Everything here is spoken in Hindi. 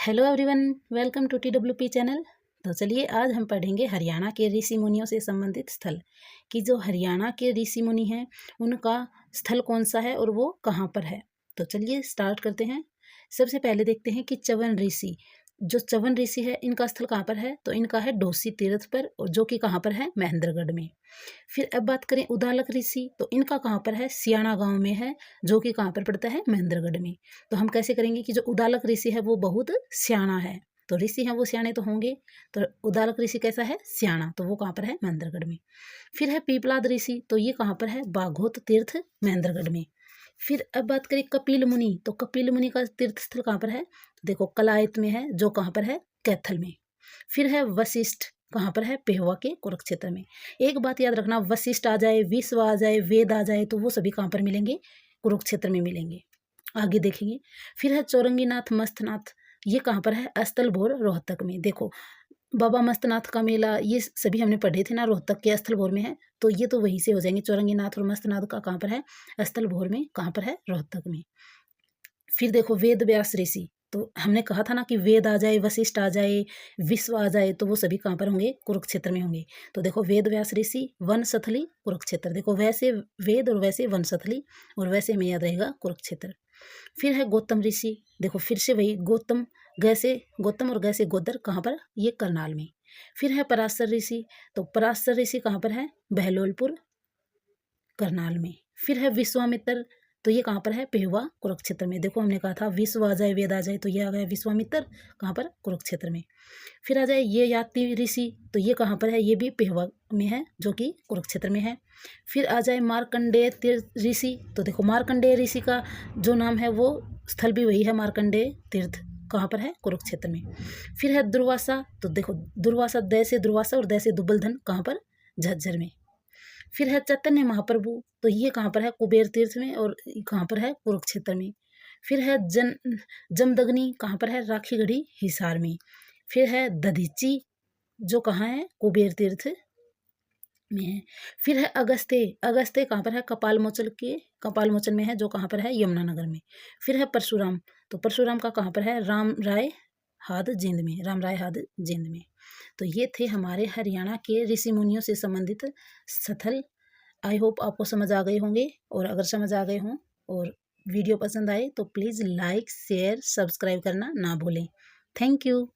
Hello everyone, welcome to TWP channel. तो चलिए आज हम पढ़ेंगे हरियाणा के ऋषि मुनियों से संबंधित स्थल कि जो हरियाणा के ऋषि मुनि हैं उनका स्थल कौन सा है और वो कहाँ पर है। तो चलिए स्टार्ट करते हैं। सबसे पहले देखते हैं कि च्यवन ऋषि, जो च्यवन ऋषि है इनका स्थल कहाँ पर है, तो इनका है डोसी तीर्थ पर, और जो कि कहाँ पर है, महेंद्रगढ़ में। फिर अब बात करें उदालक ऋषि, तो इनका कहाँ पर है, सियाणा गांव में है, जो कि कहाँ पर पड़ता है, महेंद्रगढ़ में। तो हम कैसे करेंगे कि जो उदालक ऋषि है वो बहुत सियाणा है, तो ऋषि हैं वो सियाणे तो होंगे, तो उदालक ऋषि कैसा है, सियाणा, तो वो कहाँ पर है, महेंद्रगढ़ में। फिर है पीपलाद ऋषि, तो ये कहाँ पर है, बाघोत तीर्थ, महेंद्रगढ़ में। फिर अब बात करें कपिल मुनि, तो कपिल मुनि का तीर्थ स्थल कहाँ पर है, तो देखो कलायत में है, जो कहाँ पर है, कैथल में। फिर है वशिष्ठ, कहाँ पर है, पेहवा के कुरुक्षेत्र में। एक बात याद रखना, वशिष्ठ आ जाए, विश्व आ जाए, वेद आ जाए, तो वो सभी कहाँ पर मिलेंगे, कुरुक्षेत्र में मिलेंगे। आगे देखेंगे। फिर है चौरंगीनाथ मस्तनाथ, ये कहाँ पर है, स्थलभोर रोहतक में। देखो बाबा मस्तनाथ का मेला ये सभी हमने पढ़े थे ना, रोहतक के स्थलभोर में है, तो ये तो वहीं से हो जाएंगे। चौरंगीनाथ और मस्तनाथ का कहाँ पर है, स्थलभोर में, कहाँ पर है, रोहतक में। फिर देखो वेद व्यास ऋषि, तो हमने कहा था ना कि वेद आ जाए, वशिष्ठ आ जाए, विश्व आ जाए, तो वो सभी कहाँ पर होंगे, कुरुक्षेत्र में होंगे। तो देखो वेद व्यास ऋषि, वनस्थली, कुरुक्षेत्र। देखो वैसे वेद और वैसे वनस्थली, और वैसे हमें याद रहेगा कुरुक्षेत्र। फिर है गौतम ऋषि, देखो फिर से वही गौतम, गैसे गौतम और गैसे गोदर, कहाँ पर, ये करनाल में। फिर है पराशर ऋषि, तो पराशर ऋषि कहाँ पर है, बहलोलपुर, करनाल में। फिर है विश्वामित्र, तो ये कहाँ पर है, पेहवा, कुरुक्षेत्र में। देखो हमने कहा था विश्व आ जाए, वेद आ जाए, तो ये आ गया विश्वामित्र, कहाँ पर, कुरुक्षेत्र में। फिर आ जाए ये याति ऋषि, तो ये कहाँ पर है, ये भी पेहवा में है, जो कि कुरुक्षेत्र में है। फिर आ जाए मार्कंडेय तीर्थ ऋषि, तो देखो मार्कंडेय ऋषि का जो नाम है वो स्थल भी वही है, मार्कंडेय तीर्थ, कहाँ पर है, कुरुक्षेत्र में। फिर है दुर्वासा, तो देखो दुर्वासा, दै से दुर्वासा और दै से दुबलधन, कहाँ पर, झज्जर में। फिर है चैतन्य महाप्रभु, तो ये कहाँ पर है, कुबेर तीर्थ में, और कहाँ पर है, कुरुक्षेत्र में। फिर है जमदग्नि, कहाँ पर है, राखीगढ़ी, हिसार में। फिर है दधीची, जो कहाँ है, कुबेर तीर्थ में है। फिर है अगस्त्य, अगस्त्य कहाँ पर है, कपाल मोचन में है, जो कहाँ पर है, यमुनानगर में। फिर है परशुराम, तो परशुराम का कहाँ पर है, राम राय हाद जींद में, राम राय हाद जींद में। तो ये थे हमारे हरियाणा के ऋषि मुनियों से संबंधित स्थल। आई होप आपको समझ आ गए होंगे, और अगर समझ आ गए हों और वीडियो पसंद आए तो प्लीज़ लाइक, शेयर, सब्सक्राइब करना ना भूलें। Thank you.